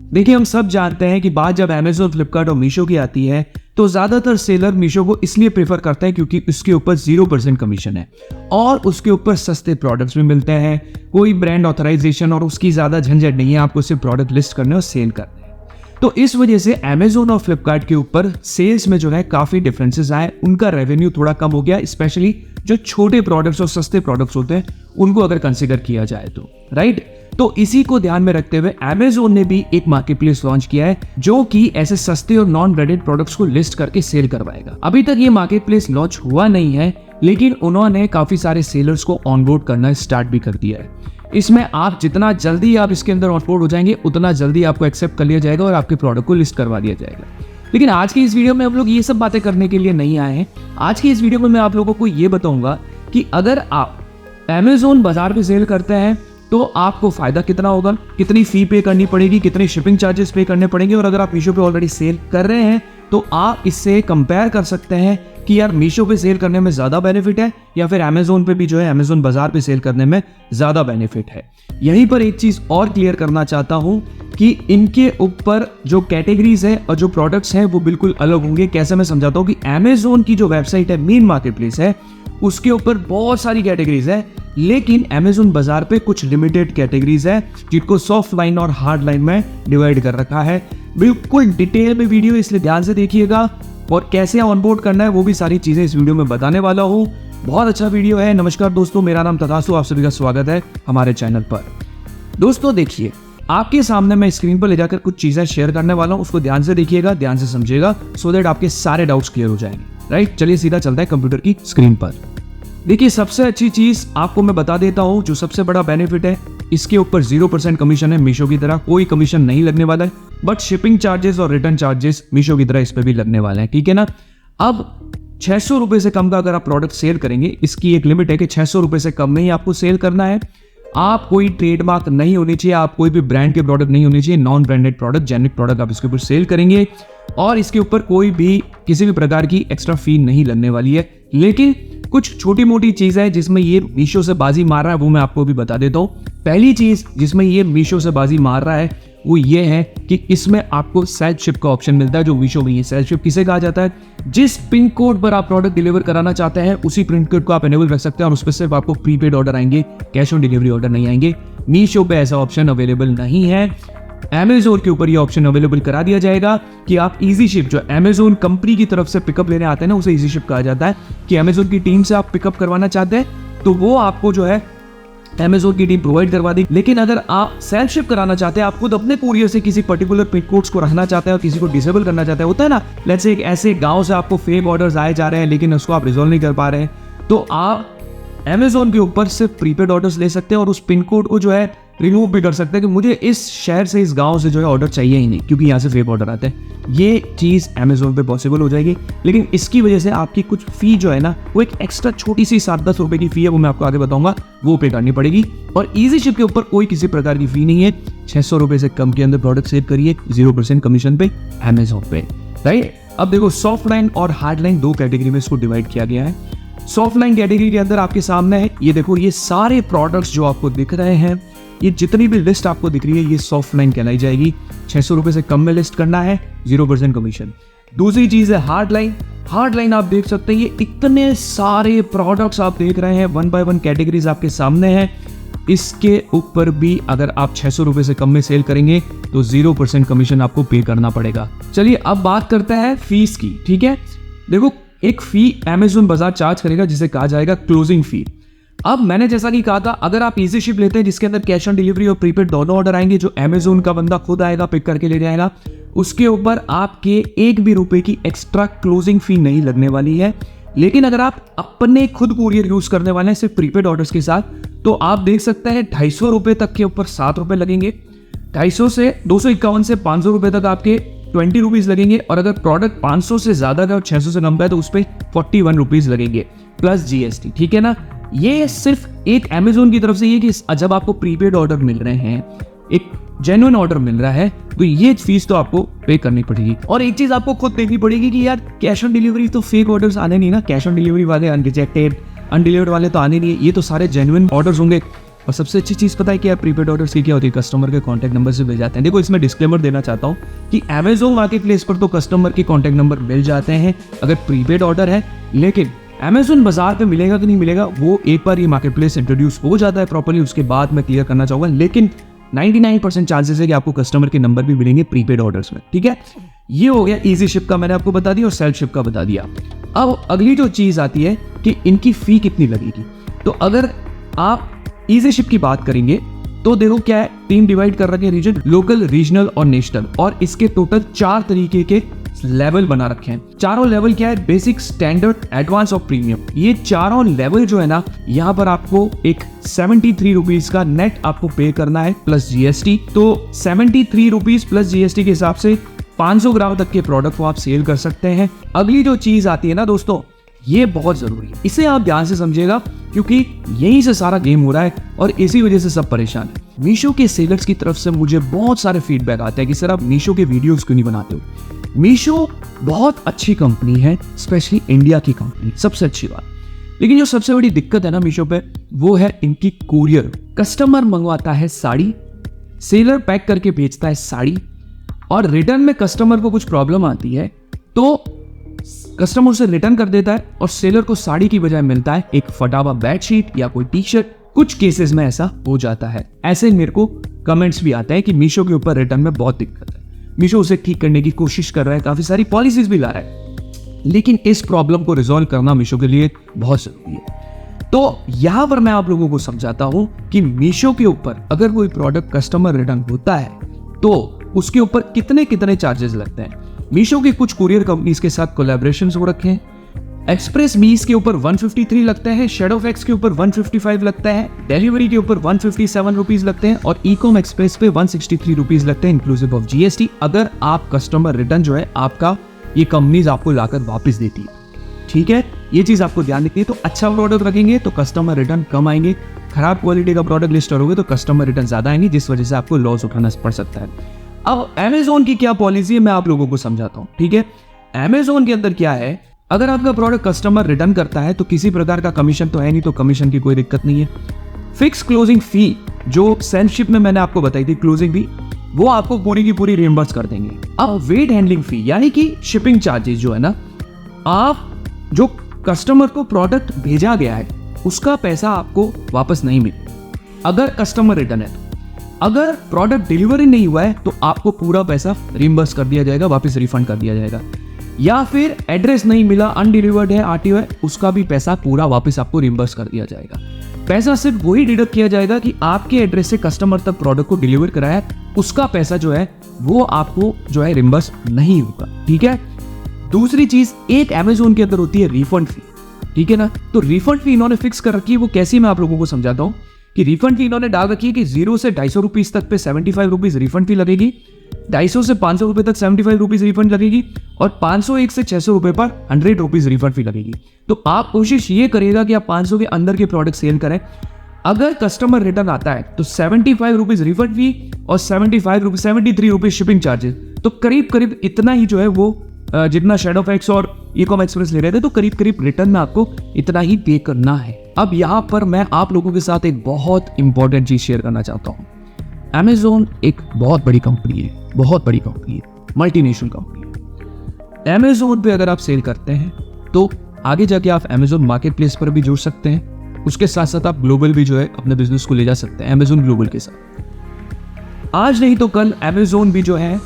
देखिए, हम सब जानते हैं कि बात जब अमेजोन, फ्लिपकार्ट और मीशो की आती है तो ज्यादातर सेलर मीशो को इसलिए प्रेफर करते हैं क्योंकि उसके ऊपर 0% कमीशन है और उसके ऊपर सस्ते प्रोडक्ट्स भी मिलते हैं। कोई ब्रांड ऑथराइजेशन और उसकी ज्यादा झंझट नहीं है आपको सिर्फ प्रोडक्ट लिस्ट करने और सेल करने। तो इस वजह से अमेजोन और फ्लिपकार्ट के ऊपर सेल्स में जो है काफी डिफरेंसेस आए, उनका रेवेन्यू थोड़ा कम हो गया, स्पेशली जो छोटे प्रोडक्ट्स और सस्ते प्रोडक्ट्स होते हैं उनको अगर कंसीडर किया जाए तो, राइट। तो इसी को ध्यान में रखते हुए अमेजोन ने भी एक मार्केटप्लेस लॉन्च किया है जो कि ऐसे सस्ते और नॉन ब्रांडेड प्रोडक्ट्स को लिस्ट करके सेल करवाएगा। अभी तक ये मार्केटप्लेस लॉन्च हुआ नहीं है, लेकिन उन्होंने काफी सारे सेलर्स को ऑनबोर्ड करना स्टार्ट भी कर दिया है। इसमें आप जितना जल्दी आप इसके अंदर ऑनबोर्ड हो जाएंगे उतना जल्दी आपको एक्सेप्ट कर लिया जाएगा और आपके प्रोडक्ट को लिस्ट करवा दिया जाएगा। लेकिन आज की इस वीडियो में हम लोग ये सब बातें करने के लिए नहीं आए हैं। आज की इस वीडियो में मैं आप लोगों को ये बताऊंगा कि अगर आप अमेजोन बाजार पे सेल करते हैं तो आपको फायदा कितना होगा, कितनी फी पे करनी पड़ेगी, कितने शिपिंग चार्जेस पे करने पड़ेंगे, और अगर आप मीशो पे ऑलरेडी सेल कर रहे हैं तो आप इससे कंपेयर कर सकते हैं कि यार मीशो पे सेल करने में ज्यादा बेनिफिट है या फिर अमेजोन पे भी जो है अमेजोन बाजार पे सेल करने में ज्यादा बेनिफिट है। यहीं पर एक चीज और क्लियर करना चाहता हूं कि इनके ऊपर जो कैटेगरीज है और जो प्रोडक्ट्स हैं वो बिल्कुल अलग होंगे। कैसे मैं समझाता हूं कि अमेजोन की जो वेबसाइट है, मेन मार्केटप्लेस है, उसके ऊपर बहुत सारी कैटेगरीज है, लेकिन अमेजोन बाजार पे कुछ लिमिटेड कैटेगरीज है जिनको सॉफ्ट लाइन और हार्ड लाइन में डिवाइड कर रखा है। बिल्कुल डिटेल में वीडियो, इसलिए ध्यान से देखिएगा, और कैसे ऑनबोर्ड करना है वो भी सारी चीजें इस वीडियो में बताने वाला हूं। बहुत अच्छा वीडियो है। नमस्कार दोस्तों, मेरा नाम तथासु, आप सभी का स्वागत है हमारे चैनल पर। दोस्तों देखिए, आपके सामने मैं स्क्रीन पर ले जाकर कुछ चीजें शेयर करने वाला हूं, उसको ध्यान से देखिएगा, ध्यान से समझिएगा, सो दैट आपके सारे डाउट्स क्लियर हो जाएंगे, राइट। चलिए सीधा चलता है कंप्यूटर की स्क्रीन पर। देखिए, सबसे अच्छी चीज आपको मैं बता देता हूं, जो सबसे बड़ा बेनिफिट है, इसके ऊपर 0% कमीशन है। मीशो की तरह कोई कमीशन नहीं लगने वाला है, बट शिपिंग चार्जेस और रिटर्न चार्जेस मीशो की तरह इस पे भी लगने वाले हैं, ठीक है ना। अब 600 रुपए से कम का अगर आप प्रोडक्ट सेल करेंगे, इसकी एक लिमिट है कि 600 रुपए से कम में ही आपको सेल करना है। आप कोई ट्रेडमार्क नहीं होनी चाहिए, आप कोई भी ब्रांड के प्रोडक्ट नहीं होनी चाहिए, non branded product, genuine product आप इसके ऊपर सेल करेंगे, और इसके ऊपर कोई भी किसी भी प्रकार की एक्स्ट्रा फी नहीं लगने वाली है। लेकिन कुछ छोटी मोटी चीज है जिसमें ये मीशो से बाजी मार रहा है, वो मैं आपको भी बता देता हूँ। पहली चीज जिसमें ये मीशो से बाजी मार रहा है वो ये है कि इसमें आपको सेल्फ शिप का ऑप्शन मिलता है, जो मीशो में है। सेल्फ शिप किसे कहा जाता है? जिस पिन कोड पर आप प्रोडक्ट डिलीवर कराना चाहते हैं उसी पिन कोड को आप एनेबल रख सकते हैं और उस पर सिर्फ आपको प्रीपेड ऑर्डर आएंगे, कैश ऑन डिलीवरी ऑर्डर नहीं आएंगे। मीशो पे ऐसा ऑप्शन अवेलेबल नहीं है। अमेजोन के ऊपर ये ऑप्शन अवेलेबल करा दिया जाएगा कि आप इजी शिप, जो अमेजोन कंपनी की तरफ से पिकअप लेने आते हैं ना, उसे इजी शिप कहा जाता है, कि अमेजोन की टीम से आप पिकअप करवाना चाहते हैं तो वो आपको जो है अमेजोन की टीम प्रोवाइड करवा देगी। लेकिन अगर आप सेल्फ शिप कराना चाहते हैं, आप खुद अपने कुरियर से किसी पर्टिकुलर पिन कोड्स को रखना चाहते हैं और किसी को डिसेबल करना चाहते हैं, होता है ना, लेट्स से एक ऐसे गांव से आपको फेक ऑर्डर्स आए जा रहे हैं लेकिन उसको आप रिजॉल्व नहीं कर पा रहे हैं, तो आप अमेजोन के ऊपर सिर्फ प्रीपेड ऑर्डर्स ले सकते हैं और उस पिन कोड को जो है रिमूव भी कर सकते हैं कि मुझे इस शहर से, इस गांव से जो है ऑर्डर चाहिए ही नहीं क्योंकि यहाँ से फेक ऑर्डर आते हैं। ये चीज़ अमेजोन पे पॉसिबल हो जाएगी, लेकिन इसकी वजह से आपकी कुछ फी जो है ना, वो एक एक्स्ट्रा छोटी सी 7-10 रुपए की फी है, वो मैं आपको आगे बताऊंगा, वो पे करनी पड़ेगी। और इजी शिप के ऊपर कोई किसी प्रकार की फी नहीं है। 600 रुपए से कम के अंदर प्रोडक्ट सेल करिए 0% कमीशन पे अमेजोन पे, राइट। अब देखो, सॉफ्ट लाइन और हार्ड लाइन दो कैटेगरी में इसको डिवाइड किया गया है। सॉफ्ट लाइन कैटेगरी के अंदर आपके सामने है, ये देखो, ये सारे प्रोडक्ट्स जो आपको दिख रहे हैं, ये जितनी भी लिस्ट आपको दिख रही है, ये सॉफ्ट लाइन कहलाई जाएगी। 600 रुपए से कम में लिस्ट करना है, 0% कमीशन। दूसरी चीज है हार्ड लाइन। हार्ड लाइन आप देख सकते हैं, ये इतने सारे प्रोडक्ट्स आप देख रहे हैं, 1 बाय 1 कैटेगरीज आपके सामने हैं। इसके ऊपर भी अगर आप 600 रुपए से कम में सेल करेंगे तो 0% कमीशन आपको पे करना पड़ेगा। चलिए अब बात करते हैं फीस की, ठीक है। देखो, एक फी अमेजोन बाजार चार्ज करेगा जिसे कहा जाएगा क्लोजिंग फी। अब मैंने जैसा कि कहा था, अगर आप इजी शिप लेते हैं जिसके अंदर कैश ऑन डिलीवरी और प्रीपेड दोनों ऑर्डर आएंगे, जो अमेजोन का बंदा खुद आएगा पिक करके ले जाएगा, उसके ऊपर आपके 1 भी रुपए की एक्स्ट्रा क्लोजिंग फी नहीं लगने वाली है। लेकिन अगर आप अपने खुद कुरियर यूज करने वाले हैं सिर्फ प्रीपेड ऑर्डर्स के साथ, तो आप देख सकते हैं 250 रुपए तक के ऊपर 7 रुपए लगेंगे। 250 से 251 से 500 रुपए तक आपके 20 रुपीज लगेंगे, और अगर प्रोडक्ट 500 से ज्यादा का और 600 से कम का है तो उस पर 41 रुपीज लगेंगे प्लस GST, ठीक है ना। ये सिर्फ एक अमेजोन की तरफ से ये कि जब आपको प्रीपेड ऑर्डर मिल रहे हैं, एक जेन्युइन ऑर्डर मिल रहा है, तो ये फीस तो आपको पे करनी पड़ेगी। और एक चीज आपको खुद देखनी पड़ेगी कि यार कैश ऑन डिलीवरी तो फेक ऑर्डर्स आने नहीं ना, कैश ऑन डिलीवरी वाले अनरिजेक्टेड, अनडिलीवर्ड वाले तो आने नहीं है, ये तो सारे जेन्युइन ऑर्डर्स होंगे। और सबसे अच्छी चीज़ पता है कि प्रीपेड ऑर्डर्स की क्या होती है, कस्टमर के कॉन्टैक्ट नंबर से मिल जाते हैं। देखो इसमें डिस्क्लेमर देना चाहता हूँ कि अमेजोन मार्केट प्लेस पर तो कस्टमर के कॉन्टैक्ट नंबर मिल जाते हैं अगर प्रीपेड ऑर्डर है, लेकिन अमेजोन बाजार पे मिलेगा कि नहीं मिलेगा वो एक बार ये मार्केट प्लेस इंट्रोड्यूस हो जाता है प्रॉपर्ली, उसके बाद मैं क्लियर करना चाहूँगा। लेकिन 99% चांसेस है कि आपको कस्टमर के नंबर भी मिलेंगे प्रीपेड ऑर्डर्स में। ठीक है, ये हो गया इजी शिप का, मैंने आपको बता दिया, और सेल्फ शिप का बता दिया। अब अगली जो चीज़ आती है कि इनकी फ़ी कितनी लगेगी। तो अगर आप इजी शिप की बात करेंगे तो देखो क्या है, तीन डिवाइड कर रखे हैं रीजन, लोकल, रीजनल और नेशनल, और इसके टोटल 4 तरीके के लेवल बना रखे हैं। चारों लेवल क्या है, बेसिक, स्टैंडर्ड, एडवांस और प्रीमियम। ये चारों लेवल जो है ना, यहाँ पर आपको एक 73 रुपीज का नेट आपको पे करना है प्लस जीएसटी। तो 73 रुपीज प्लस जीएसटी के हिसाब से 500 ग्राम तक के प्रोडक्ट को आप सेल कर सकते हैं। अगली जो चीज आती है ना दोस्तों, ये बहुत जरूरी है, इसे आप ध्यान से समझिएगा क्योंकि यहीं से सारा गेम हो रहा है और इसी वजह से सब परेशान है। मीशो के सेलर्स की तरफ से मुझे बहुत सारे फीडबैक आते हैं कि सर आप मीशो के वीडियोस क्यों नहीं बनाते हो। मीशो बहुत अच्छी कंपनी है, स्पेशली इंडिया की कंपनी, सबसे अच्छी बात। लेकिन जो सबसे बड़ी दिक्कत है ना मीशो पे, वो है इनकी कुरियर। कस्टमर मंगवाता है साड़ी, सेलर पैक करके बेचता है साड़ी, और रिटर्न में कस्टमर को कुछ प्रॉब्लम आती है तो कस्टमर उसे रिटर्न कर देता है और सेलर को साड़ी की बजाय मिलता है एक फटा हुआ बेडशीट या कोई टी शर्ट। कुछ केसेस में ऐसा हो जाता है। ऐसे मेरे को कमेंट्स भी आते हैं कि मीशो के ऊपर रिटर्न में बहुत दिक्कत है। मीशो उसे ठीक करने की कोशिश कर रहा है, काफी सारी पॉलिसीज भी ला रहा है, लेकिन इस प्रॉब्लम को रिजॉल्व करना मीशो के लिए बहुत जरूरी है। तो यहां पर मैं आप लोगों को समझाता हूं कि मीशो के ऊपर अगर कोई प्रोडक्ट कस्टमर रिटर्न होता है तो उसके ऊपर कितने कितने चार्जेस लगते हैं। मीशो के कुछ कुरियर कंपनीज के साथ कोलैबोरेशंस हो रखे हैं। एक्सप्रेस मीस के ऊपर 153 लगते हैं, शेडोफैक्स के ऊपर 155 लगता है, डिलीवरी के ऊपर 157 रुपीज लगते हैं और ईकॉम एक्सप्रेस पे 163 रुपीज लगते हैं इंक्लूसिव ऑफ जीएसटी। अगर आप कस्टमर रिटर्न जो है आपका, ये कंपनीज आपको लाकर वापस देती है। ठीक है, ये चीज आपको ध्यान रखनी है। तो अच्छा प्रोडक्ट रखेंगे तो कस्टमर रिटर्न कम आएंगे, खराब क्वालिटी का प्रोडक्ट लिस्ट करोगे तो कस्टमर रिटर्न ज्यादा आएंगे, जिस वजह से आपको लॉस उठाना पड़ सकता है। अब अमेजोन की क्या पॉलिसी है मैं आप लोगों को समझाता हूं। ठीक है, अमेजोन के अंदर क्या है, अगर आपका प्रोडक्ट कस्टमर रिटर्न करता है तो किसी प्रकार का कमीशन तो है नहीं, तो कमीशन की कोई दिक्कत नहीं है। फिक्स क्लोजिंग फी जो सेल्फ शिप में मैंने आपको बताई थी, क्लोजिंग फी, वो आपको पूरी की पूरी रिइंबर्स कर देंगे। अब वेट हैंडलिंग फी यानी कि शिपिंग चार्जेस जो है ना, आप जो कस्टमर को प्रोडक्ट भेजा गया है उसका पैसा आपको वापस नहीं मिलेगा अगर कस्टमर रिटर्न है। अगर प्रोडक्ट डिलीवरी नहीं हुआ है तो आपको पूरा पैसा रिइंबर्स कर दिया जाएगा, वापस रिफंड कर दिया जाएगा। या फिर एड्रेस नहीं मिला, अनडिलीवर्ड है, आरटीओ है, उसका भी पैसा पूरा वापस आपको रिइंबर्स कर दिया जाएगा। पैसा सिर्फ वही डिडक्ट किया जाएगा कि आपके एड्रेस से कस्टमर तक प्रोडक्ट को डिलीवर कराया, उसका पैसा जो है वो आपको जो है रिइंबर्स नहीं होगा। ठीक है, दूसरी चीज एक अमेजोन के अंदर होती है रिफंड फी। ठीक है ना, तो रिफंड फी इन्होंने फिक्स कर रखी है। वो कैसी, मैं आप लोगों को समझाता हूँ कि रिफंड फी इन्होंने डाल रखी है कि 0 से 250 रुपीज तक पे 75 रुपीज रिफंड फी लगेगी, 250 से 500 रुपए तक 75 रुपीज रिफंड लगेगी, और 501 से 600 रुपए पर 100 रुपीज रिफंड फी लगेगी। तो आप कोशिश ये करिएगा कि आप 500 के अंदर के प्रोडक्ट सेल करें। अगर कस्टमर रिटर्न आता है तो 75 रुपीज रिफंड फी और 73 रुपीज शिपिंग चार्जेस, तो करीब करीब इतना ही जो है वो जितना शेडोफैक्स और ईकॉम एक्सप्रेस ले रहे थे, तो करीब करीब रिटर्न में आपको इतना ही पे करना है। अब यहाँ पर मैं आप लोगों के साथ एक बहुत इंपॉर्टेंट चीज शेयर करना चाहता हूँ। अमेजोन एक बहुत बड़ी कंपनी है, बहुत बड़ी कंपनी है, मल्टीनेशनल कंपनी है। अमेजोन पे अगर आप सेल करते हैं तो आगे जाके आप अमेजोन मार्केट प्लेस पर भी जुड़ सकते हैं, उसके साथ साथ आप ग्लोबल भी जो है अपने बिजनेस को ले जा सकते हैं अमेजोन ग्लोबल के साथ। आज नहीं तो कल अमेजोन भी जो है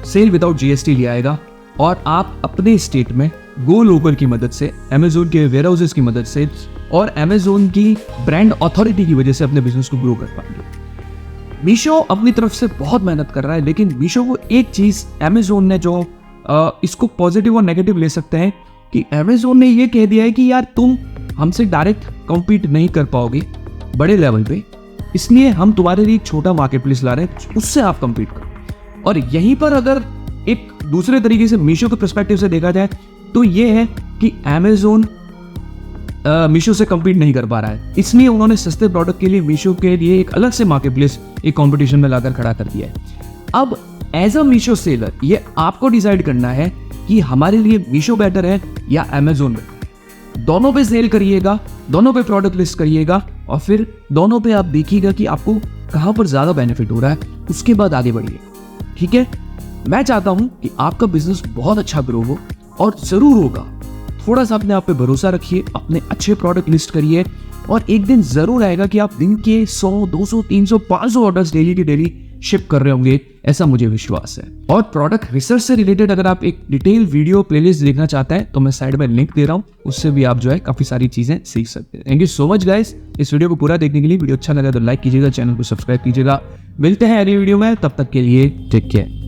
सेल विदाउट जीएसटी ले आएगा और आप अपने स्टेट में गो लोकल की मदद से, अमेजोन के वेयर हाउसेस की मदद से और अमेजोन की ब्रांड अथॉरिटी की वजह से अपने बिजनेस को ग्रो कर पाएंगे। मीशो अपनी तरफ से बहुत मेहनत कर रहा है, लेकिन मीशो को एक चीज अमेजोन ने जो इसको पॉजिटिव और नेगेटिव ले सकते हैं कि अमेजोन ने ये कह दिया है कि यार तुम हमसे डायरेक्ट कॉम्पीट नहीं कर पाओगे बड़े लेवल पे, इसलिए हम तुम्हारे लिए एक छोटा मार्केट प्लेस ला रहे हैं, उससे आप कम्पीट करो। और यहीं पर अगर एक दूसरे तरीके से मीशो के पर्सपेक्टिव से देखा जाए तो ये है कि अमेजोन मीशो से कम्पीट नहीं कर पा रहा है, इसलिए उन्होंने सस्ते प्रोडक्ट के लिए मीशो के लिए एक अलग से मार्केट प्लेस एक कंपटीशन में लाकर खड़ा कर दिया है। अब एज अ मीशो सेलर ये आपको डिसाइड करना है कि हमारे लिए मीशो बेटर है या अमेजोन बेटर। दोनों पे सेल करिएगा, दोनों पे प्रोडक्ट लिस्ट करिएगा और फिर दोनों पे आप देखिएगा कि आपको कहाँ पर ज़्यादा बेनिफिट हो रहा है, उसके बाद आगे बढ़िए। ठीक है, मैं चाहता हूँ कि आपका बिजनेस बहुत अच्छा ग्रो हो, और ज़रूर होगा। थोड़ा सा अपने आप पे भरोसा रखिए, अपने अच्छे प्रोडक्ट लिस्ट करिए, और एक दिन ज़रूर आएगा कि आप दिन के 100, 200, 300, 500 ऑर्डर्स डेली के डेली शिप कर रहे होंगे, ऐसा मुझे विश्वास है। और प्रोडक्ट रिसर्च से रिलेटेड अगर आप एक डिटेल वीडियो प्लेलिस्ट देखना चाहते हैं तो मैं साइड में लिंक दे रहा हूँ, उससे भी आप जो है काफ़ी सारी चीज़ें सीख सकते हैं। Thank you so much guys इस वीडियो को पूरा देखने के लिए। वीडियो अच्छा लगा तो लाइक कीजिएगा, चैनल को सब्सक्राइब कीजिएगा। मिलते हैं अगली वीडियो में, तब तक के लिए टेक केयर।